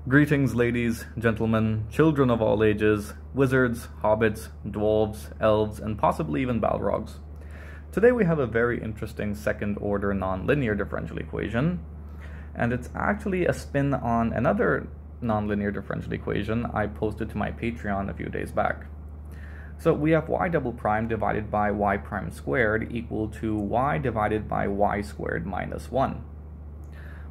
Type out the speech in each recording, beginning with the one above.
Greetings, ladies, gentlemen, children of all ages, wizards, hobbits, dwarves, elves, and possibly even balrogs. Today we have a very interesting second-order nonlinear differential equation, and it's actually a spin on another nonlinear differential equation I posted to my Patreon a few days back. So we have y double prime divided by y prime squared equal to y divided by y squared minus 1.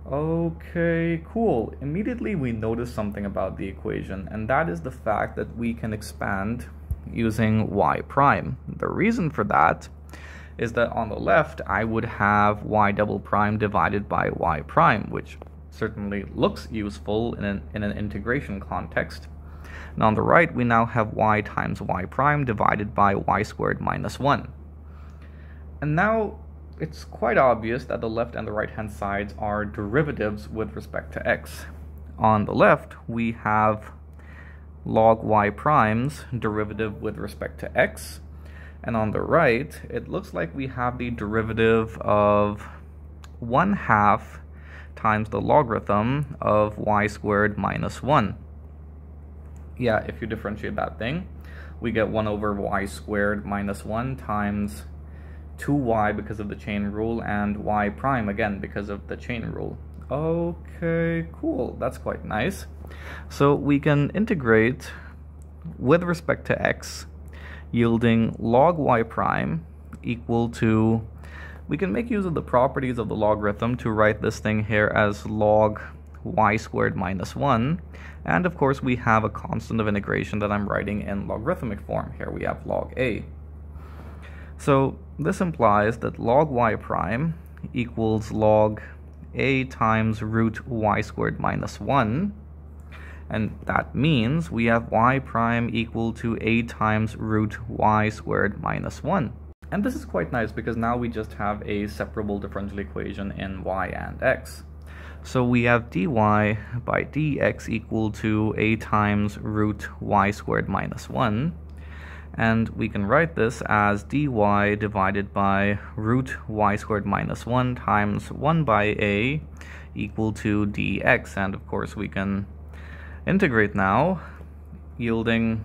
Okay, cool. Immediately we notice something about the equation, and that is the fact that we can expand using y prime. The reason for that is that on the left I would have y double prime divided by y prime, which certainly looks useful in an integration context. And on the right we now have y times y prime divided by y squared minus 1. And now it's quite obvious that the left and the right hand sides are derivatives with respect to x. On the left we have log y prime's derivative with respect to x, and on the right it looks like we have the derivative of 1/2 times the logarithm of y squared minus 1. Yeah, if you differentiate that thing, we get 1 over y squared minus 1 times 2y because of the chain rule, and y prime again because of the chain rule. Okay, cool. That's quite nice. So we can integrate with respect to x, yielding log y prime equal to, we can make use of the properties of the logarithm to write this thing here as log y squared minus 1. And of course we have a constant of integration that I'm writing in logarithmic form. Here we have log a. So this implies that log y prime equals log a times root y squared minus 1. And that means we have y prime equal to a times root y squared minus 1. And this is quite nice because now we just have a separable differential equation in y and x. So we have dy by dx equal to a times root y squared minus 1. And we can write this as dy divided by root y squared minus 1 times 1 by a equal to dx. And of course we can integrate now, yielding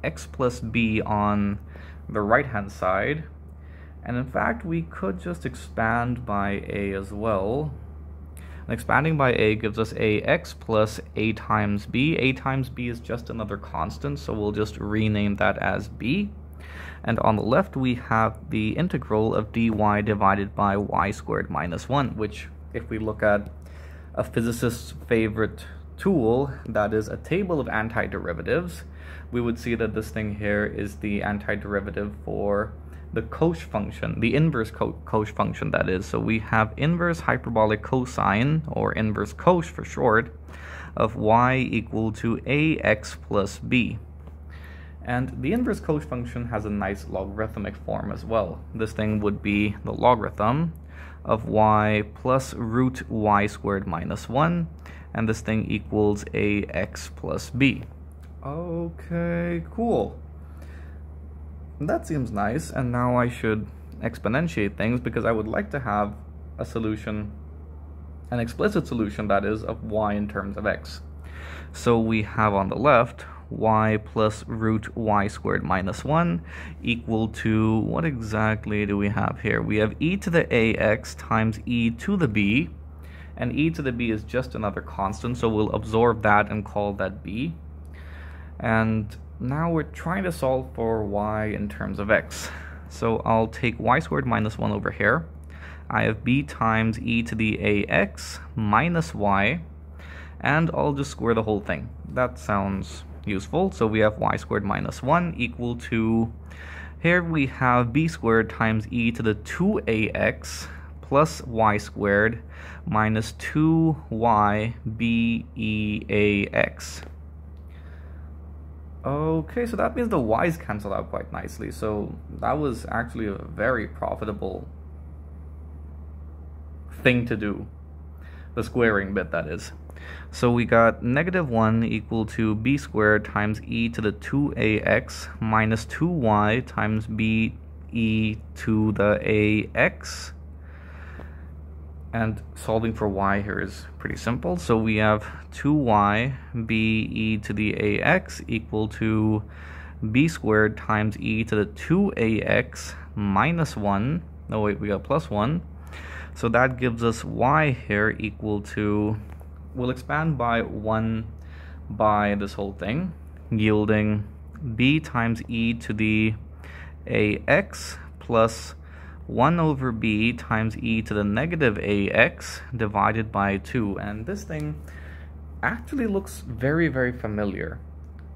x plus b on the right hand side. And in fact we could just expand by a as well. And expanding by a gives us ax plus a times b. A times b is just another constant, so we'll just rename that as b. And on the left we have the integral of dy divided by y squared minus 1, which, if we look at a physicist's favorite tool, that is a table of antiderivatives, we would see that this thing here is the antiderivative for the cosh function, the inverse cosh function, that is. So we have inverse hyperbolic cosine, or inverse cosh for short, of y equal to ax plus b. And the inverse cosh function has a nice logarithmic form as well. This thing would be the logarithm of y plus root y squared minus 1, and this thing equals ax plus b. Okay, cool. That seems nice, and now I should exponentiate things because I would like to have a solution, an explicit solution that is, of y in terms of x. So we have on the left y plus root y squared minus 1 equal to, what exactly do we have here? We have e to the ax times e to the b, and e to the b is just another constant, so we'll absorb that and call that b. And now we're trying to solve for y in terms of x. So I'll take y squared minus 1 over here. I have b times e to the ax minus y, and I'll just square the whole thing. That sounds useful. So we have y squared minus 1 equal to, here we have b squared times e to the 2ax plus y squared minus 2y beax. Okay, so that means the y's cancel out quite nicely, so that was actually a very profitable thing to do, the squaring bit, that is. So we got negative 1 equal to b squared times e to the 2ax minus 2y times b e to the ax. And solving for y here is pretty simple. So we have 2y b e to the ax equal to b squared times e to the 2ax minus 1. No, wait, we got plus 1. So that gives us y here equal to, we'll expand by 1 by this whole thing, yielding b times e to the ax plus 1 over b times e to the negative ax divided by 2. And this thing actually looks very, very familiar.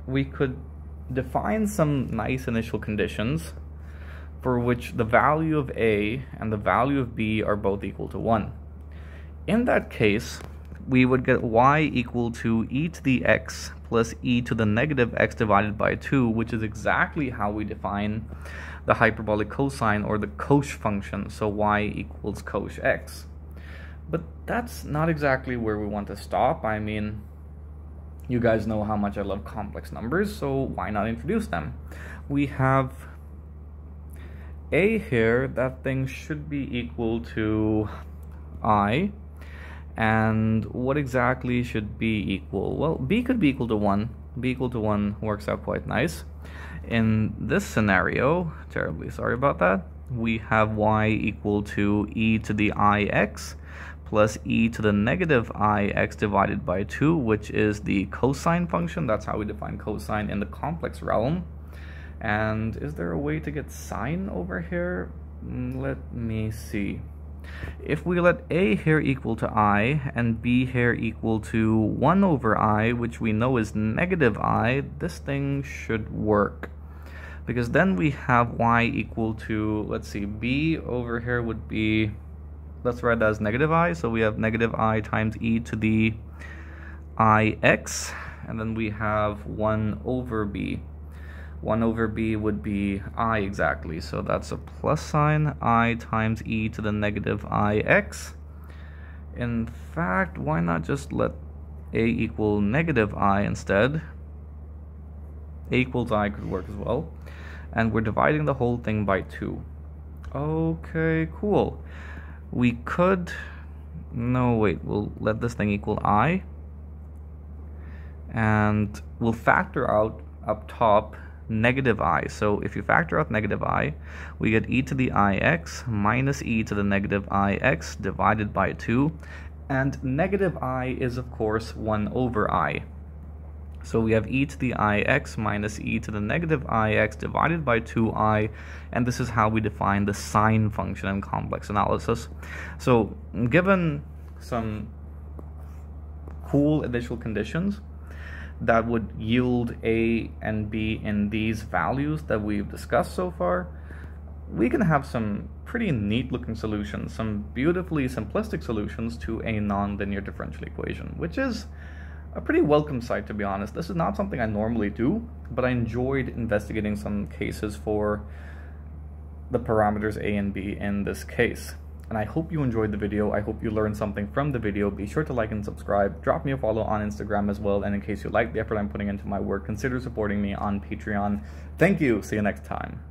We could define some nice initial conditions for which the value of a and the value of b are both equal to 1. In that case, we would get y equal to e to the x plus e to the negative x divided by 2, which is exactly how we define the hyperbolic cosine or the cosh function, so y equals cosh x. But that's not exactly where we want to stop. I mean, you guys know how much I love complex numbers, so why not introduce them? We have a here, that thing should be equal to I. And what exactly should b equal? Well, b could be equal to 1. b equal to 1 works out quite nice. In this scenario, terribly sorry about that, we have y equal to e to the ix plus e to the negative ix divided by 2, which is the cosine function. That's how we define cosine in the complex realm. And is there a way to get sine over here? Let me see. If we let a here equal to I and b here equal to 1 over I, which we know is negative I, this thing should work. Because then we have y equal to, let's see, b over here would be, let's write that as negative I, so we have negative I times e to the ix, and then we have 1 over b. 1 over b would be I exactly, so that's a plus sign, I times e to the negative ix. In fact, why not just let a equal negative I instead? A equals I could work as well. And we're dividing the whole thing by 2. Okay, cool. We could, no wait, we'll let this thing equal I. And we'll factor out up top negative I. So if you factor out negative I, we get e to the ix minus e to the negative ix divided by 2. And negative I is, of course, 1 over I. So we have e to the ix minus e to the negative ix divided by 2i, and this is how we define the sine function in complex analysis. So given some cool initial conditions that would yield a and b in these values that we've discussed so far, we can have some pretty neat looking solutions, some beautifully simplistic solutions to a nonlinear differential equation, which is a pretty welcome sight, to be honest. This is not something I normally do, but I enjoyed investigating some cases for the parameters a and b in this case. And I hope you enjoyed the video. I hope you learned something from the video. Be sure to like and subscribe. Drop me a follow on Instagram as well. And in case you like the effort I'm putting into my work, consider supporting me on Patreon. Thank you. See you next time.